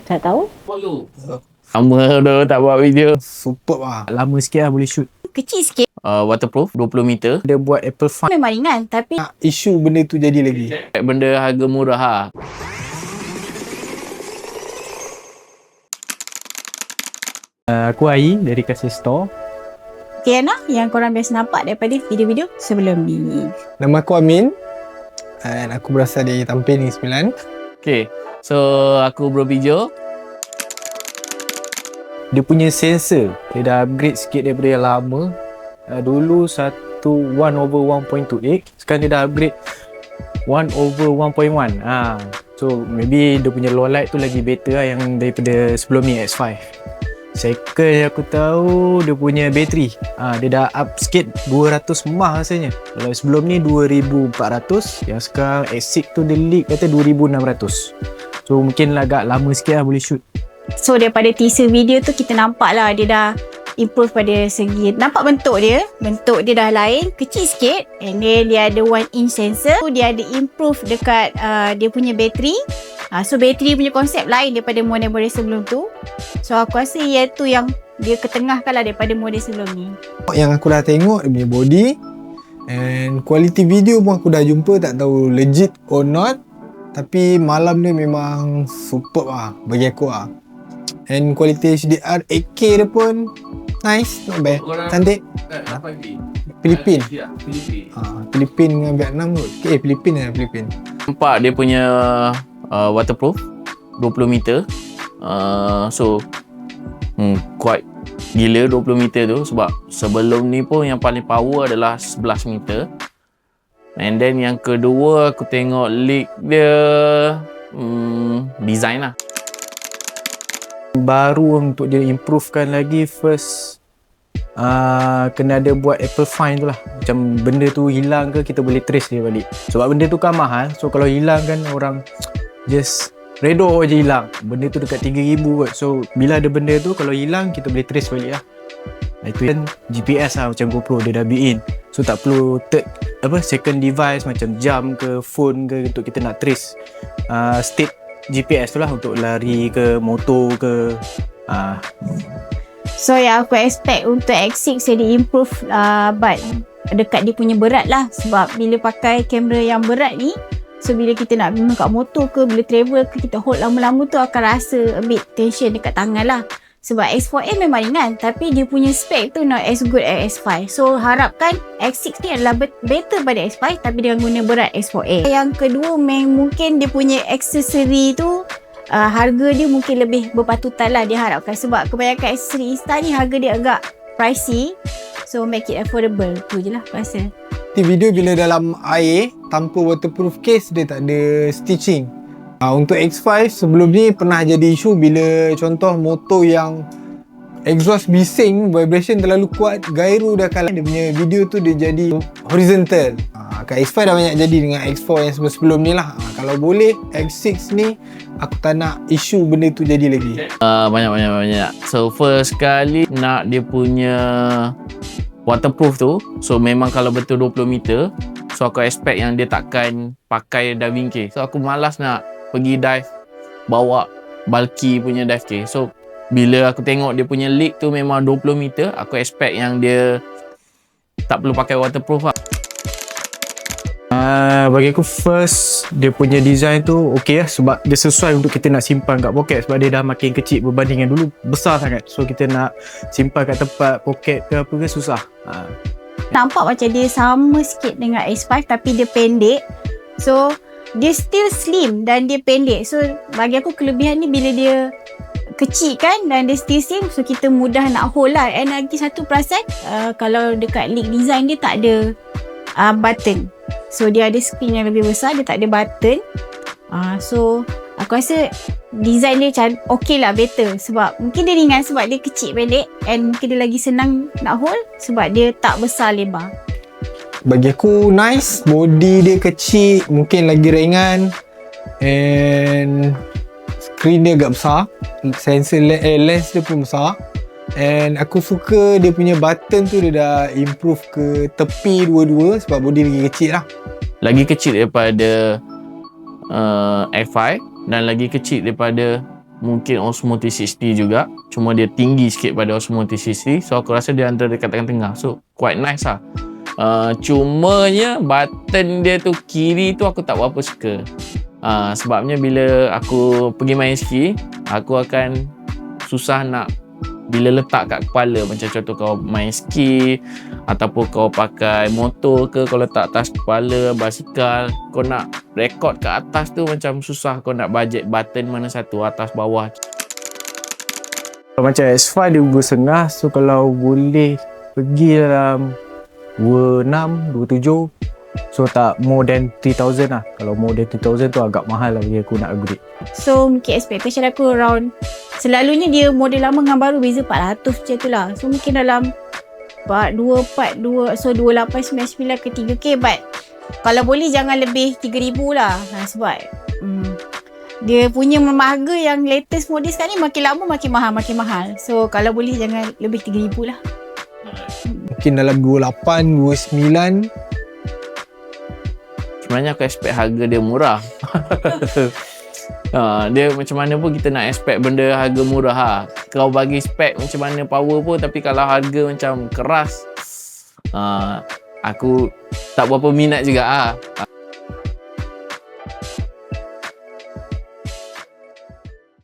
Tak tahu. Lama dah tak buat video. Superb lah. Lama sikit lah boleh shoot. Kecil sikit. Waterproof 20 meter. Dia buat Apple Fine. Memang ringan tapi Isu benda tu jadi lagi. Benda harga murah ha. Aku Ai dari Kasih Store. Tiana yang korang biasa nampak daripada video-video sebelum ni. Nama aku Amin. Dan aku berasal dari Tampin Negeri Sembilan. Okay, so aku bervideo. Dia punya sensor, dia dah upgrade sikit daripada yang lama. Dulu 1/1/1.28, sekarang dia dah upgrade 1/1.1. So maybe dia punya low light tu lagi better lah yang daripada sebelum ni X5. Second yang aku tahu dia punya bateri. Dia dah up sikit 200 mAh rasanya. Kalau sebelum ni 2400, yang sekarang X6 tu dia leak kata 2600. So mungkin agak lama sikit lah boleh shoot. So daripada teaser video tu kita nampak lah dia dah improve pada segi, nampak bentuk dia dah lain, kecil sikit, and then dia ada 1-inch sensor. So, dia ada improve dekat dia punya bateri. So bateri punya konsep lain daripada model-model sebelum tu. So aku rasa iaitu yang dia ketengahkan lah daripada model sebelum ni. Yang aku dah tengok dia punya body, and quality video pun aku dah jumpa, tak tahu legit or not, tapi malam dia memang superb lah bagi aku lah. And quality HDR 8K dia pun nice, not bad, cantik. Filipin. Filipin dengan Vietnam kot. Filipin dengan Filipin. Nampak dia punya waterproof 20 meter. So quite gila 20 meter tu, sebab sebelum ni pun yang paling power adalah 11 meter. And then yang kedua aku tengok leak dia design lah. Baru untuk dia improvekan lagi, first kena ada buat Apple Fine tu lah. Macam benda tu hilang ke kita boleh trace dia balik. Sebab benda tu kan mahal, so kalau hilang kan orang just redor je hilang. Benda tu dekat 3,000 kot. So bila ada benda tu, kalau hilang kita boleh trace balik lah. Itu kan GPS lah, macam GoPro dia dah built in. So tak perlu second device macam jam ke phone ke untuk kita nak trace state GPS tu lah untuk lari ke motor ke. So yang aku expect untuk X6 dia improve but dekat dia punya berat lah. Sebab bila pakai kamera yang berat ni, so bila kita nak guna kat motor ke, bila travel ke, kita hold lama-lama tu akan rasa a bit tension dekat tangan lah. Sebab X4A memang ringan, tapi dia punya spek tu not as good as X5. So harapkan X6 ni adalah better pada X5 tapi dengan guna berat X4A. Yang kedua mungkin dia punya aksesori tu harga dia mungkin lebih berpatutan lah diharapkan. Sebab kebanyakan aksesori Insta ni harga dia agak pricey. So make it affordable. Tu je lah aku rasa. Video bila dalam air tanpa waterproof case dia tak ada stitching. Untuk X5 sebelum ni pernah jadi isu bila contoh motor yang exhaust bising, vibration terlalu kuat, gyro dah kalah, dia punya video tu dia jadi horizontal. Kat X5 dah banyak jadi dengan X4 yang sebelum ni lah. Kalau boleh X6 ni aku tak nak isu benda tu jadi lagi. Banyak. So first kali nak dia punya waterproof tu, so memang kalau betul 20 meter, so aku expect yang dia takkan pakai diving case. So aku malas nak pergi dive bawa bulky punya dive case. So bila aku tengok dia punya leak tu memang 20 meter, aku expect yang dia tak perlu pakai waterproof lah. Bagi aku first dia punya design tu okey lah, sebab dia sesuai untuk kita nak simpan kat poket. Sebab dia dah makin kecil berbanding dengan dulu besar sangat. So kita nak simpan kat tempat poket ke apa ke susah. Nampak macam dia sama sikit dengan X5 tapi dia pendek. So dia still slim dan dia pendek. So bagi aku kelebihan ni bila dia kecil kan dan dia still slim, so kita mudah nak hold lah. And lagi satu perasan, kalau dekat leak design dia tak ada button. So dia ada screen yang lebih besar, dia tak ada button. So aku rasa design dia okey lah, better. Sebab mungkin dia ringan sebab dia kecil pendek, and mungkin dia lagi senang nak hold sebab dia tak besar lebar. Bagi aku nice, body dia kecil, mungkin lagi ringan, and screen dia agak besar, sensor lens dia pun besar, and aku suka dia punya button tu dia dah improve ke tepi dua-dua sebab body lagi kecil lah. Lagi kecil daripada F5 dan lagi kecil daripada mungkin Osmo T60 juga, cuma dia tinggi sikit pada Osmo T60, so aku rasa dia antara dekat tengah-tengah, so quite nice lah. Cumanya button dia tu kiri tu aku tak berapa suka. Sebabnya bila aku pergi main ski, aku akan susah nak bila letak kat kepala. Macam contoh kau main ski ataupun kau pakai motor ke, kau letak atas kepala, basikal, kau nak rekod kat atas tu macam susah. Kau nak bajet button mana satu, atas bawah. Macam S5 dia 2.5, so kalau boleh pergi dalam 26, 27, so tak more than 3,000 lah. Kalau more than 3,000 tu agak mahal lah bagi aku nak upgrade. So mungkin expectation aku around, selalunya dia model lama dengan baru beza 400 macam tu lah. So mungkin dalam 242, so 2899 ke 3K, but kalau boleh jangan lebih 3,000 lah. Sebab dia punya harga yang latest model sekarang ni makin lama makin mahal. So kalau boleh jangan lebih 3,000 lah. Mungkin dalam 28, 29. Sebenarnya aku expect harga dia murah. Dia macam mana pun kita nak expect benda harga murah ha. Kau bagi spek macam mana power pun, tapi kalau harga macam keras, aku tak berapa minat juga